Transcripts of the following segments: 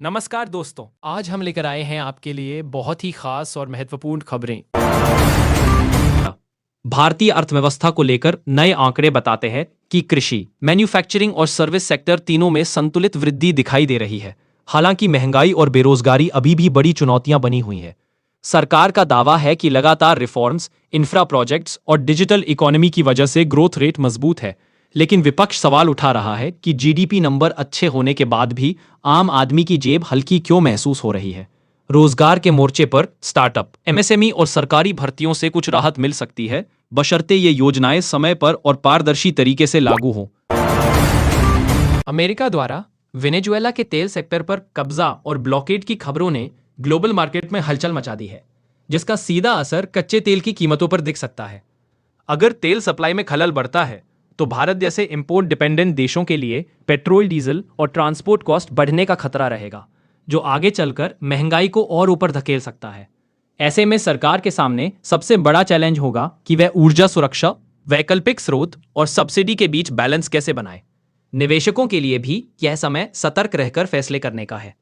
नमस्कार दोस्तों, आज हम लेकर आए हैं आपके लिए बहुत ही खास और महत्वपूर्ण खबरें। भारतीय अर्थव्यवस्था को लेकर नए आंकड़े बताते हैं कि कृषि, मैन्युफैक्चरिंग और सर्विस सेक्टर तीनों में संतुलित वृद्धि दिखाई दे रही है। हालांकि महंगाई और बेरोजगारी अभी भी बड़ी चुनौतियां बनी हुई हैं। सरकार का दावा है कि लगातार रिफॉर्म्स, इंफ्रा प्रोजेक्ट्स और डिजिटल इकोनॉमी की वजह से ग्रोथ रेट मजबूत है। लेकिन विपक्ष सवाल उठा रहा है कि जीडीपी नंबर अच्छे होने के बाद भी आम आदमी की जेब हल्की क्यों महसूस हो रही है। रोजगार के मोर्चे पर स्टार्टअप, एमएसएमई और सरकारी भर्तियों से कुछ राहत मिल सकती है, बशर्ते ये योजनाएं समय पर और पारदर्शी तरीके से लागू हों। अमेरिका द्वारा वेनेजुएला के तेल सेक्टर पर कब्जा और ब्लॉकेड की खबरों ने ग्लोबल मार्केट में हलचल मचा दी है, जिसका सीधा असर कच्चे तेल की कीमतों पर दिख सकता है। अगर तेल सप्लाई में खलल बढ़ता है तो भारत जैसे इंपोर्ट डिपेंडेंट देशों के लिए पेट्रोल, डीजल और ट्रांसपोर्ट कॉस्ट बढ़ने का खतरा रहेगा, जो आगे चलकर महंगाई को और ऊपर धकेल सकता है। ऐसे में सरकार के सामने सबसे बड़ा चैलेंज होगा कि वह ऊर्जा सुरक्षा, वैकल्पिक स्रोत और सब्सिडी के बीच बैलेंस कैसे बनाए। निवेशकों के लिए भी यह समय सतर्क रहकर फैसले करने का है।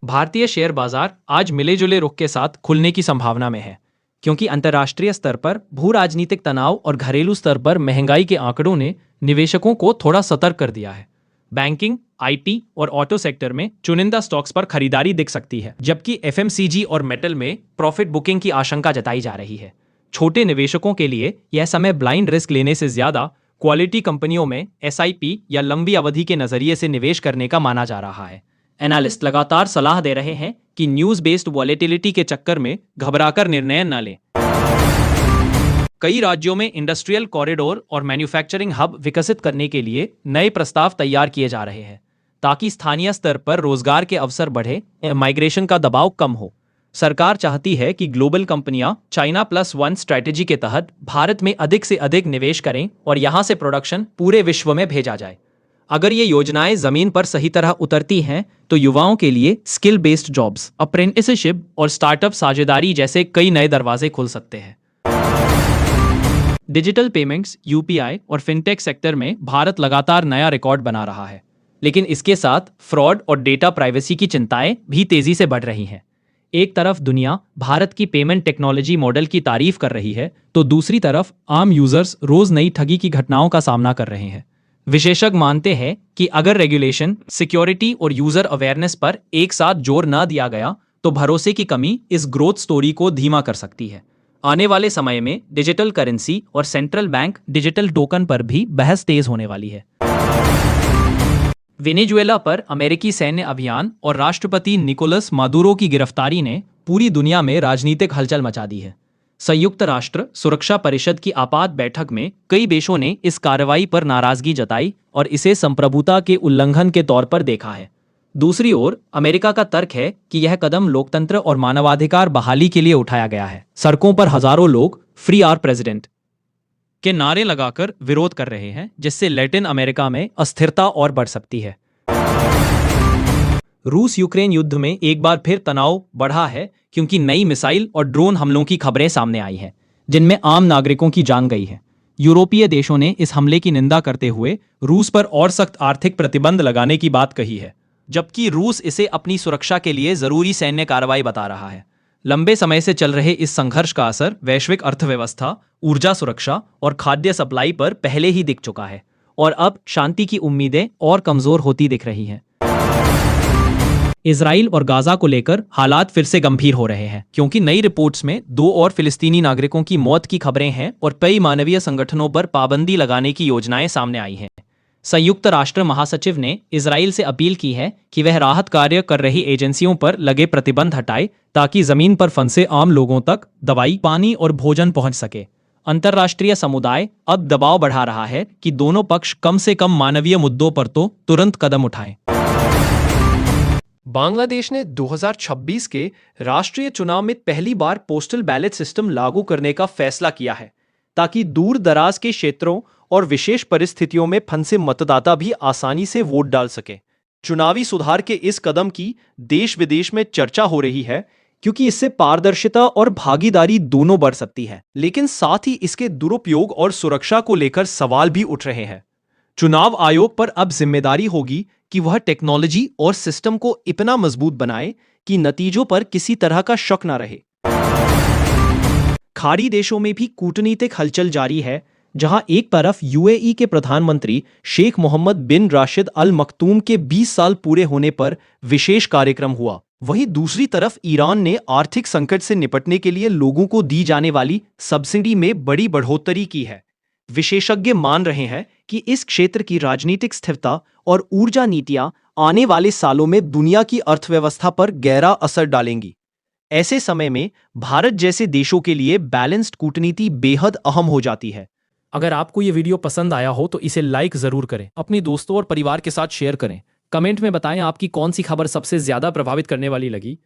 भारतीय शेयर बाजार आज मिले जुले रुख के साथ खुलने की संभावना में है, क्योंकि अंतर्राष्ट्रीय स्तर पर भू राजनीतिक तनाव और घरेलू स्तर पर महंगाई के आंकड़ों ने निवेशकों को थोड़ा सतर्क कर दिया है। बैंकिंग, आईटी और ऑटो सेक्टर में चुनिंदा स्टॉक्स पर खरीदारी दिख सकती है, जबकि एफएमसीजी और मेटल में प्रॉफिट बुकिंग की आशंका जताई जा रही है। छोटे निवेशकों के लिए यह समय ब्लाइंड रिस्क लेने से ज्यादा क्वालिटी कंपनियों में एसआईपी या लंबी अवधि के नजरिए से निवेश करने का माना जा रहा है। एनालिस्ट लगातार सलाह दे रहे हैं कि न्यूज बेस्ड वॉलेटिलिटी के चक्कर में घबराकर निर्णय न लें। कई राज्यों में इंडस्ट्रियल कॉरिडोर और मैन्युफैक्चरिंग हब विकसित करने के लिए नए प्रस्ताव तैयार किए जा रहे हैं, ताकि स्थानीय स्तर पर रोजगार के अवसर बढ़े, माइग्रेशन का दबाव कम हो। सरकार चाहती है कि ग्लोबल कंपनियां China+1 स्ट्रैटेजी के तहत भारत में अधिक से अधिक निवेश करें और यहां से प्रोडक्शन पूरे विश्व में भेजा जाए। अगर ये योजनाएं जमीन पर सही तरह उतरती हैं तो युवाओं के लिए स्किल बेस्ड जॉब्स, अप्रेंटिसशिप और स्टार्टअप साझेदारी जैसे कई नए दरवाजे खुल सकते हैं। डिजिटल पेमेंट्स, यूपीआई और फिनटेक सेक्टर में भारत लगातार नया रिकॉर्ड बना रहा है, लेकिन इसके साथ फ्रॉड और डेटा प्राइवेसी की चिंताएं भी तेजी से बढ़ रही हैं। एक तरफ दुनिया भारत की पेमेंट टेक्नोलॉजी मॉडल की तारीफ कर रही है, तो दूसरी तरफ आम यूजर्स रोज नई ठगी की घटनाओं का सामना कर रहे हैं। विशेषज्ञ मानते हैं कि अगर रेगुलेशन, सिक्योरिटी और यूजर अवेयरनेस पर एक साथ जोर न दिया गया तो भरोसे की कमी इस ग्रोथ स्टोरी को धीमा कर सकती है। आने वाले समय में डिजिटल करेंसी और सेंट्रल बैंक डिजिटल टोकन पर भी बहस तेज होने वाली है। वेनेजुएला पर अमेरिकी सैन्य अभियान और राष्ट्रपति निकोलस मादुरो की गिरफ्तारी ने पूरी दुनिया में राजनीतिक हलचल मचा दी है। संयुक्त राष्ट्र सुरक्षा परिषद की आपात बैठक में कई देशों ने इस कार्रवाई पर नाराजगी जताई और इसे संप्रभुता के उल्लंघन के तौर पर देखा है। दूसरी ओर अमेरिका का तर्क है कि यह कदम लोकतंत्र और मानवाधिकार बहाली के लिए उठाया गया है। सड़कों पर हजारों लोग फ्री आवर प्रेसिडेंट के नारे लगाकर विरोध कर रहे हैं, जिससे लैटिन अमेरिका में अस्थिरता और बढ़ सकती है। रूस यूक्रेन युद्ध में एक बार फिर तनाव बढ़ा है, क्योंकि नई मिसाइल और ड्रोन हमलों की खबरें सामने आई हैं, जिनमें आम नागरिकों की जान गई है। यूरोपीय देशों ने इस हमले की निंदा करते हुए रूस पर और सख्त आर्थिक प्रतिबंध लगाने की बात कही है, जबकि रूस इसे अपनी सुरक्षा के लिए जरूरी सैन्य कार्रवाई बता रहा है। लंबे समय से चल रहे इस संघर्ष का असर वैश्विक अर्थव्यवस्था, ऊर्जा सुरक्षा और खाद्य सप्लाई पर पहले ही दिख चुका है, और अब शांति की उम्मीदें और कमजोर होती दिख रही हैं। इजराइल और गाजा को लेकर हालात फिर से गंभीर हो रहे हैं, क्योंकि नई रिपोर्ट्स में 2 और फिलिस्तीनी नागरिकों की मौत की खबरें हैं और कई मानवीय संगठनों पर पाबंदी लगाने की योजनाएं सामने आई हैं। संयुक्त राष्ट्र महासचिव ने इजराइल से अपील की है कि वह राहत कार्य कर रही एजेंसियों पर लगे प्रतिबंध हटाए, ताकि जमीन पर फंसे आम लोगों तक दवाई, पानी और भोजन पहुंच सके। अंतर्राष्ट्रीय समुदाय अब दबाव बढ़ा रहा है कि दोनों पक्ष कम से कम मानवीय मुद्दों पर तो तुरंत कदम उठाएं। बांग्लादेश ने 2026 के राष्ट्रीय चुनाव में पहली बार पोस्टल बैलेट सिस्टम लागू करने का फैसला किया है, ताकि दूर दराज के क्षेत्रों और विशेष परिस्थितियों में फंसे मतदाता भी आसानी से वोट डाल सके। चुनावी सुधार के इस कदम की देश विदेश में चर्चा हो रही है, क्योंकि इससे पारदर्शिता और भागीदारी दोनों बढ़ सकती है, लेकिन साथ ही इसके दुरुपयोग और सुरक्षा को लेकर सवाल भी उठ रहे हैं। चुनाव आयोग पर अब जिम्मेदारी होगी कि वह टेक्नोलॉजी और सिस्टम को इतना मजबूत बनाए कि नतीजों पर किसी तरह का शक न रहे। खाड़ी देशों में भी कूटनीतिक हलचल जारी है, जहां एक तरफ यूएई के प्रधानमंत्री शेख मोहम्मद बिन राशिद अल मखतूम के 20 साल पूरे होने पर विशेष कार्यक्रम हुआ, वहीं दूसरी तरफ ईरान ने आर्थिक संकट से निपटने के लिए लोगों को दी जाने वाली सब्सिडी में बड़ी बढ़ोतरी की है। विशेषज्ञ मान रहे हैं कि इस क्षेत्र की राजनीतिक स्थिरता और ऊर्जा नीतियां आने वाले सालों में दुनिया की अर्थव्यवस्था पर गहरा असर डालेंगी। ऐसे समय में भारत जैसे देशों के लिए बैलेंस्ड कूटनीति बेहद अहम हो जाती है। अगर आपको ये वीडियो पसंद आया हो तो इसे लाइक जरूर करें, अपने दोस्तों और परिवार के साथ शेयर करें। कमेंट में बताएं आपकी कौन सी खबर सबसे ज्यादा प्रभावित करने वाली लगी।